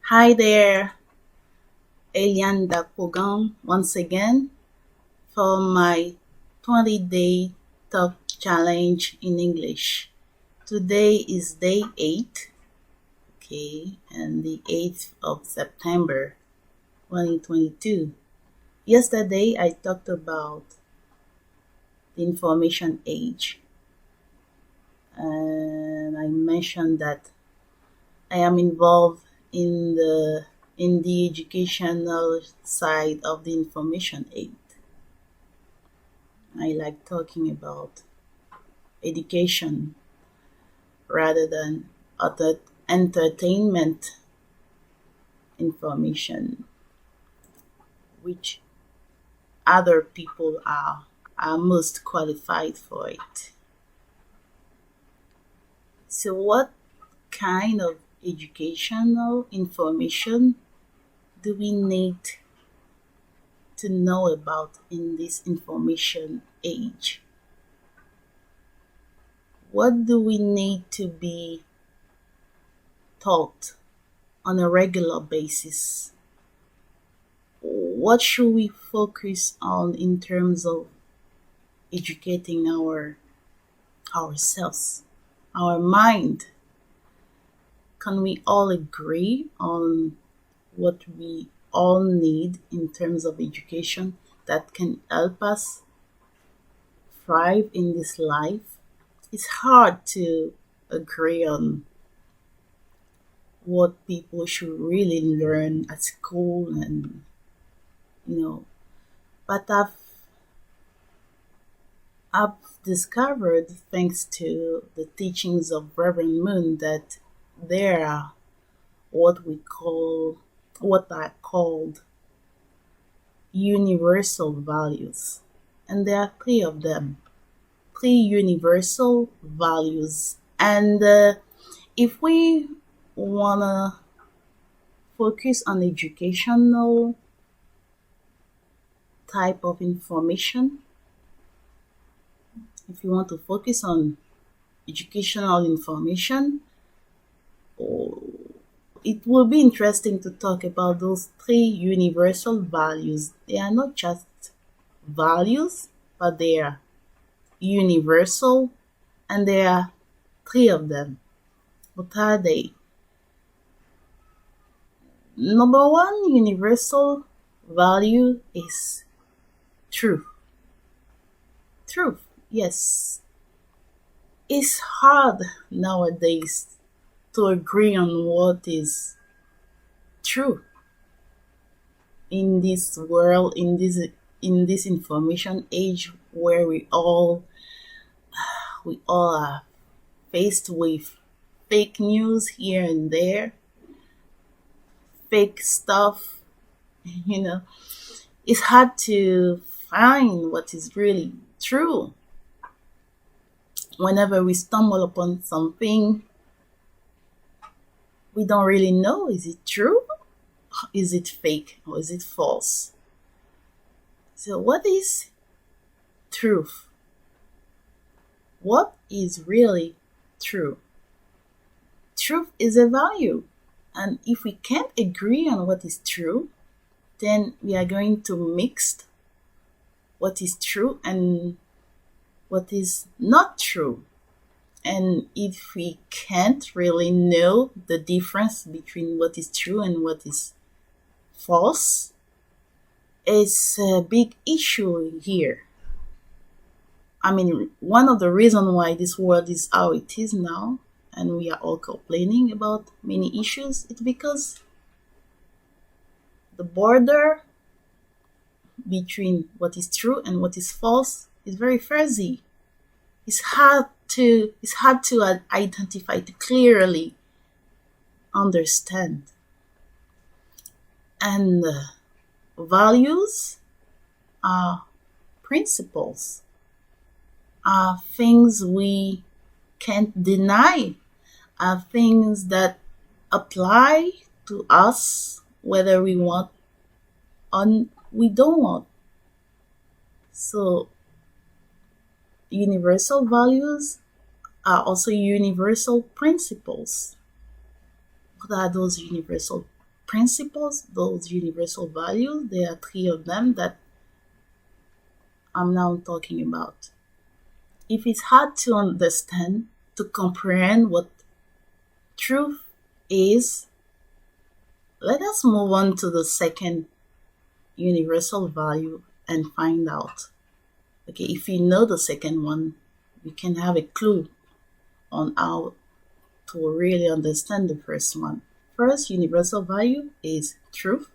Hi there, Eliane Dakpogan once again for my 20-day talk challenge in English. Today is day 8, okay, and the 8th of September 2022. Yesterday I talked about the information age and I mentioned that I am involved in the educational side of the information age. I like talking about education rather than other entertainment information, which other people are most qualified for it. So, what kind of educational information do we need to know about in this information age? What do we need to be taught on a regular basis? What should we focus on in terms of educating ourselves, our mind? Can we all agree on what we all need in terms of education that can help us thrive in this life? It's hard to agree on what people should really learn at school and you know but I've discovered, thanks to the teachings of Reverend Moon, that there are what are called universal values, and there are three of them, three universal values. And if we wanna focus on educational type of information, if you want to focus on educational information, it will be interesting to talk about those three universal values. They are not just values, but they are universal, and there are three of them. What are they? Number one universal value is truth. Truth, yes. It's hard nowadays to agree on what is true in this world, in this information age where we all are faced with fake news here and there, fake stuff, you know. It's hard to find what is really true. Whenever we stumble upon something, we don't really know, is it true? Is it fake? Or is it false? So, what is truth? What is really true? Truth is a value. And if we can't agree on what is true, then we are going to mix what is true and what is not true. And if we can't really know the difference between what is true and what is false, it's a big issue here. I mean, one of the reasons why this world is how it is now, and we are all complaining about many issues, it's because the border between what is true and what is false is very fuzzy. It's hard to identify, to clearly understand. And values are principles, are things we can't deny, are things that apply to us whether we want or we don't want. So universal values are also universal principles. What are those universal principles, those universal values, there are three of them that I'm now talking about. If it's hard to understand, to comprehend what truth is, let us move on to the second universal value and find out. Okay, if you know the second one, we can have a clue on how to really understand the first one. First universal value is truth.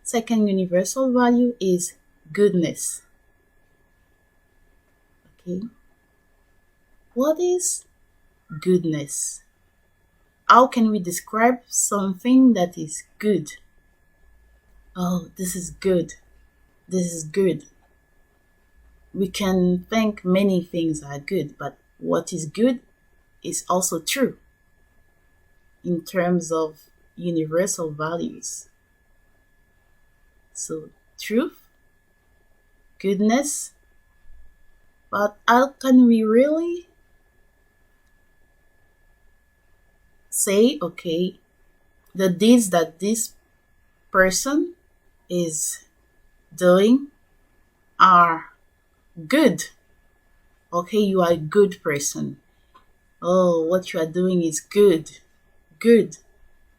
Second universal value is goodness. Okay. What is goodness? How can we describe something that is good? Oh, this is good. This is good. We can think many things are good, but what is good is also true in terms of universal values. So, truth, goodness, but how can we really say, okay, the deeds that this person is doing are good? Okay, you are a good person. Oh, what you are doing is good. Good.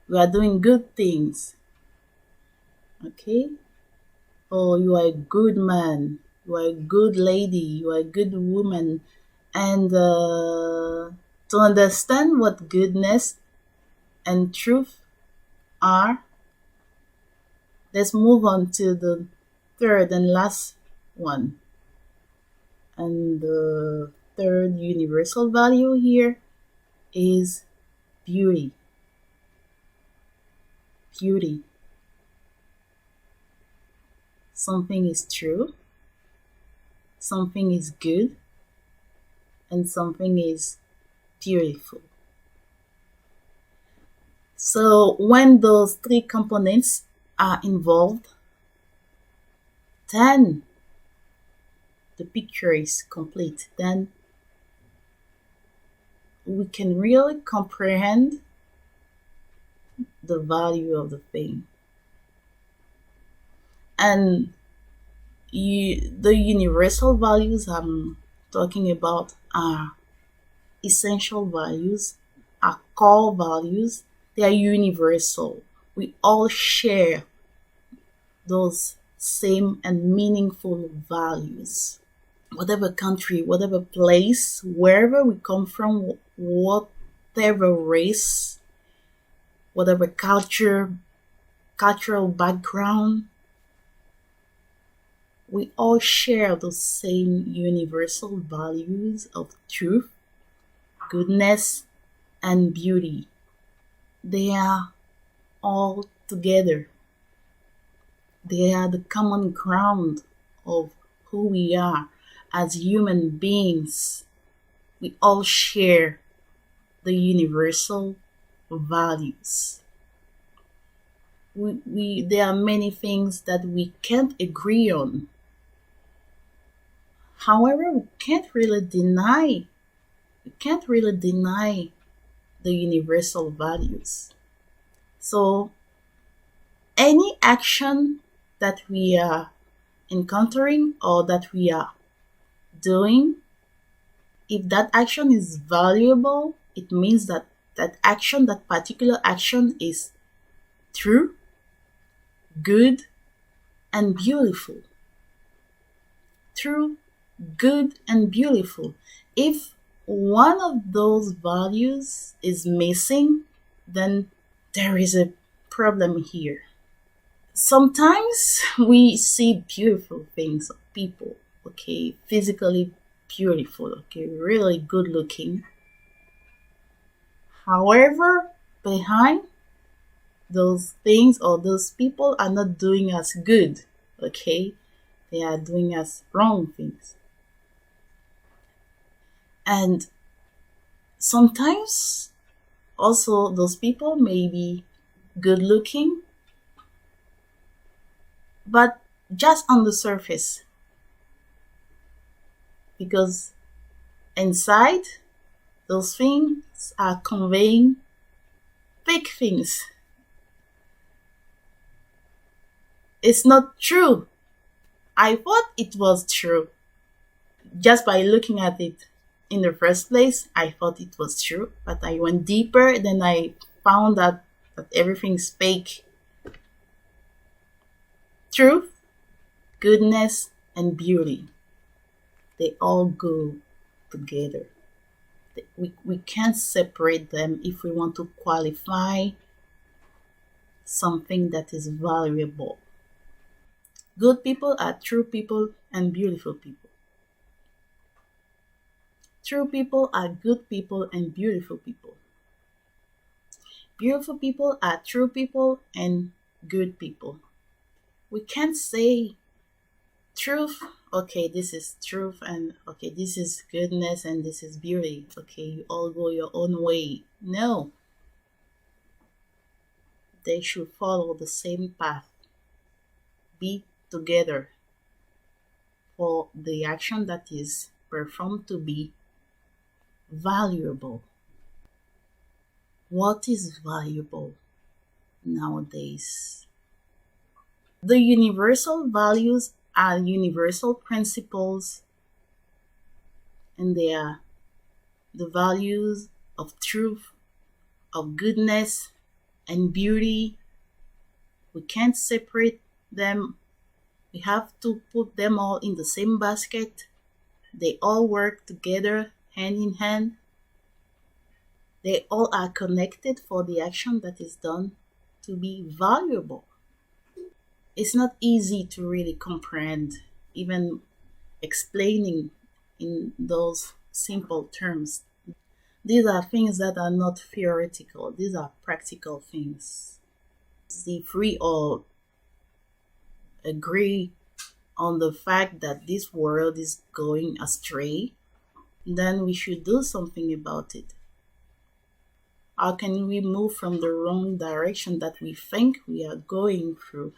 You are doing good things. Okay? Oh, you are a good man. You are a good lady. You are a good woman. And to understand what goodness and truth are, let's move on to the third and last one. And the third universal value here is beauty. Beauty. Something is true, something is good, and something is beautiful. So when those three components are involved, then the picture is complete. Then we can really comprehend the value of the thing. And the universal values I'm talking about are essential values, are core values. They are universal. We all share those same and meaningful values. Whatever country, whatever place, wherever we come from, whatever race, whatever cultural background, we all share those same universal values of truth, goodness, and beauty. They are all together. They are the common ground of who we are as human beings. We all share the universal values. There are many things that we can't agree on. However, we can't really deny the universal values. So any action that we are encountering or that we are doing, if that action is valuable, it means that that particular action is true, good, and beautiful. True, good, and beautiful. If one of those values is missing, then there is a problem here. Sometimes we see beautiful things of people, okay, physically beautiful, okay, really good looking. However, behind those things or those people are not doing us good, okay? They are doing us wrong things. And sometimes also those people may be good looking, but just on the surface. Because inside, those things are conveying fake things. It's not true. I thought it was true. Just by looking at it in the first place, I thought it was true. But I went deeper, then I found out that everything's fake. Truth, goodness, and beauty, they all go together. We can't separate them if we want to qualify something that is valuable. Good people are true people and beautiful people. True people are good people and beautiful people. Beautiful people are true people and good people. We can't say truth, okay, this is truth, and okay, this is goodness, and this is beauty. Okay, you all go your own way. No. They should follow the same path. Be together for the action that is performed to be valuable. What is valuable nowadays? The universal values are universal principles, and they are the values of truth, of goodness, and beauty. We can't separate them. We have to put them all in the same basket. They all work together, hand in hand. They all are connected for the action that is done to be valuable. It's not easy to really comprehend, even explaining in those simple terms. These are things that are not theoretical, these are practical things. If we all agree on the fact that this world is going astray, then we should do something about it. How can we move from the wrong direction that we think we are going through?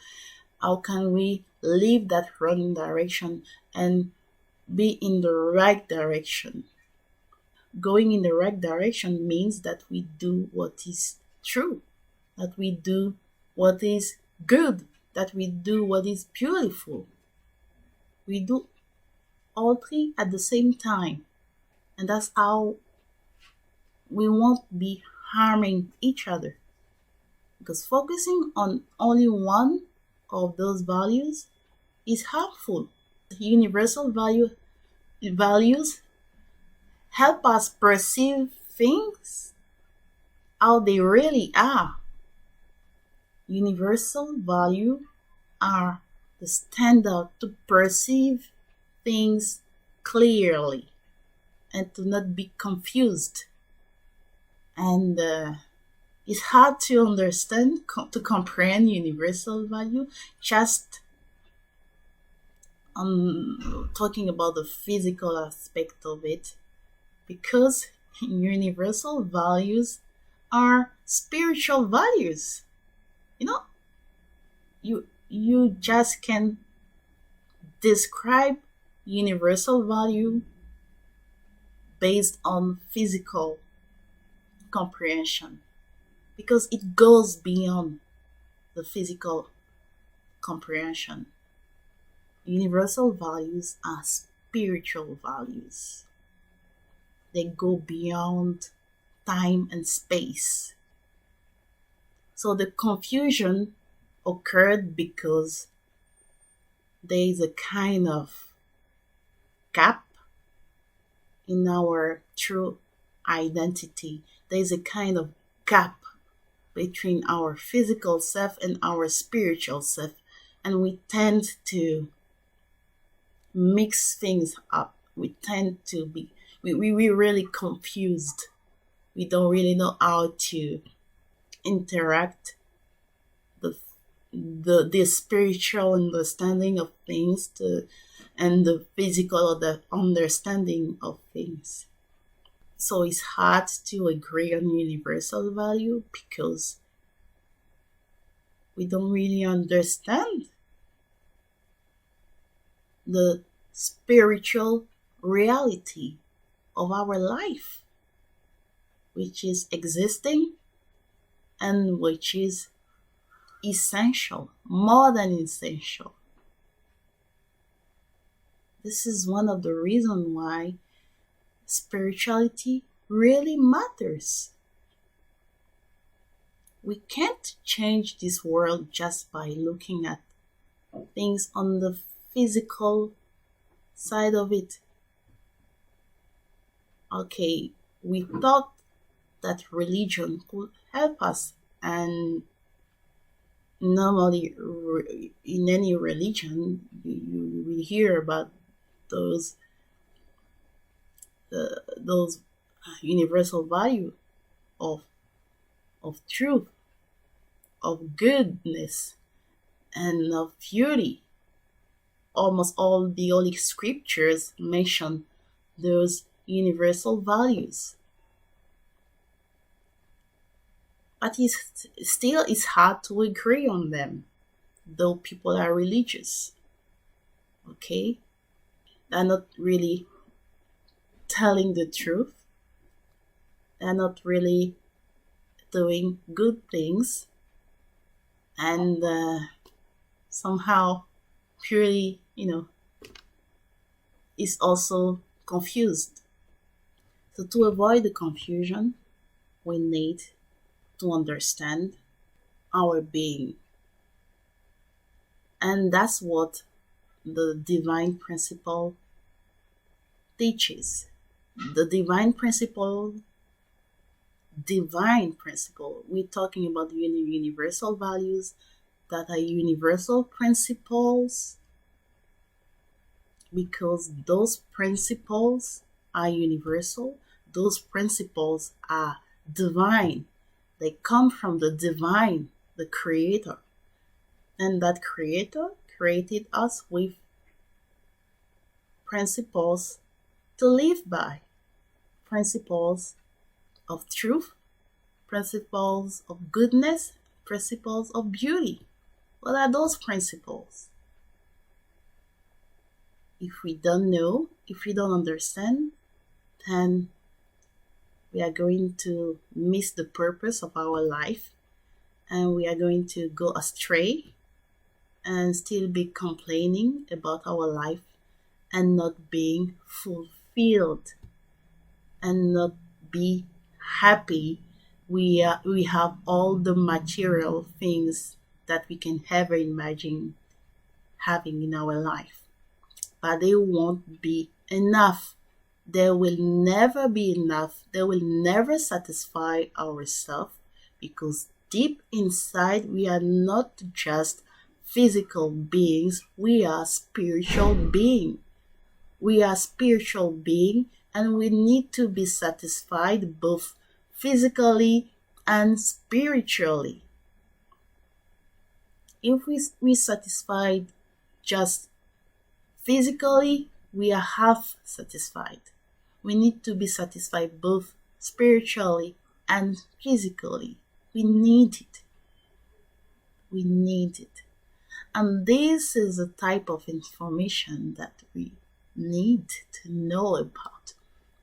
How can we leave that wrong direction and be in the right direction? Going in the right direction means that we do what is true, that we do what is good, that we do what is beautiful. We do all three at the same time. And that's how we won't be harming each other. Because focusing on only one of those values is harmful. Universal values help us perceive things how they really are. Universal values are the standard to perceive things clearly and to not be confused. And it's hard to understand, to comprehend universal value, just talking about the physical aspect of it, because universal values are spiritual values. You just can describe universal value based on physical comprehension, because it goes beyond the physical comprehension. Universal values are spiritual values. They go beyond time and space. So the confusion occurred because there is a kind of gap in our true identity. There is a kind of gap between our physical self and our spiritual self, and we tend to mix things up. We tend to be we're really confused. We don't really know how to interact the spiritual understanding of things and the physical the understanding of things. So it's hard to agree on universal value because we don't really understand the spiritual reality of our life, which is existing and which is essential, more than essential. This is one of the reasons why spirituality really matters. We can't change this world just by looking at things on the physical side of it. Okay, we thought that religion could help us, and normally in any religion we hear about those those universal value of truth, of goodness, and of beauty. Almost all the holy scriptures mention those universal values. But it's hard to agree on them, though people are religious. Okay? They're not really telling the truth. They're not really doing good things. And somehow purely, is also confused. So to avoid the confusion, we need to understand our being. And that's what the divine principle teaches. The divine principle, we're talking about universal values that are universal principles, because those principles are universal. Those principles are divine. They come from the divine, the creator. And that creator created us with principles to live by. Principles of truth, principles of goodness, principles of beauty. What are those principles? If we don't know, if we don't understand, then we are going to miss the purpose of our life, and we are going to go astray and still be complaining about our life and not being fulfilled and not be happy. We have all the material things that we can ever imagine having in our life, but they won't be enough. There will never be enough. They will never satisfy ourselves, because deep inside we are not just physical beings, we are spiritual beings. We are spiritual beings, and we need to be satisfied both physically and spiritually. If we satisfied just physically, we are half satisfied. We need to be satisfied both spiritually and physically. We need it. We need it. And this is a type of information that we need to know about.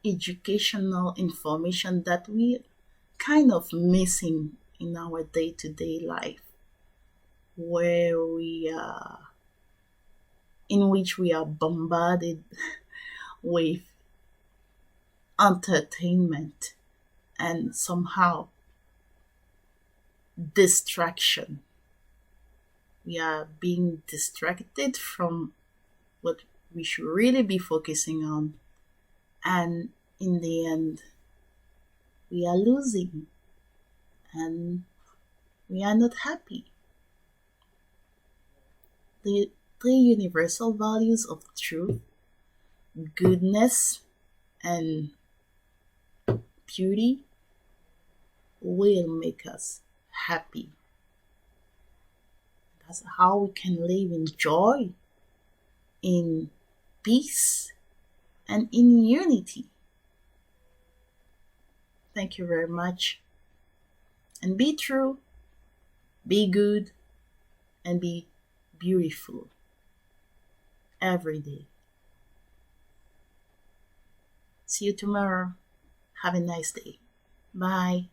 Educational information that we kind of missing in our day-to-day life, where in which we are bombarded with entertainment and somehow distraction. We are being distracted from what we should really be focusing on, and in the end we are losing and we are not happy. The three universal values of truth, goodness, and beauty will make us happy. That's how we can live in joy, in peace, and in unity. Thank you very much. And be true, be good, and be beautiful every day. See you tomorrow. Have a nice day. Bye.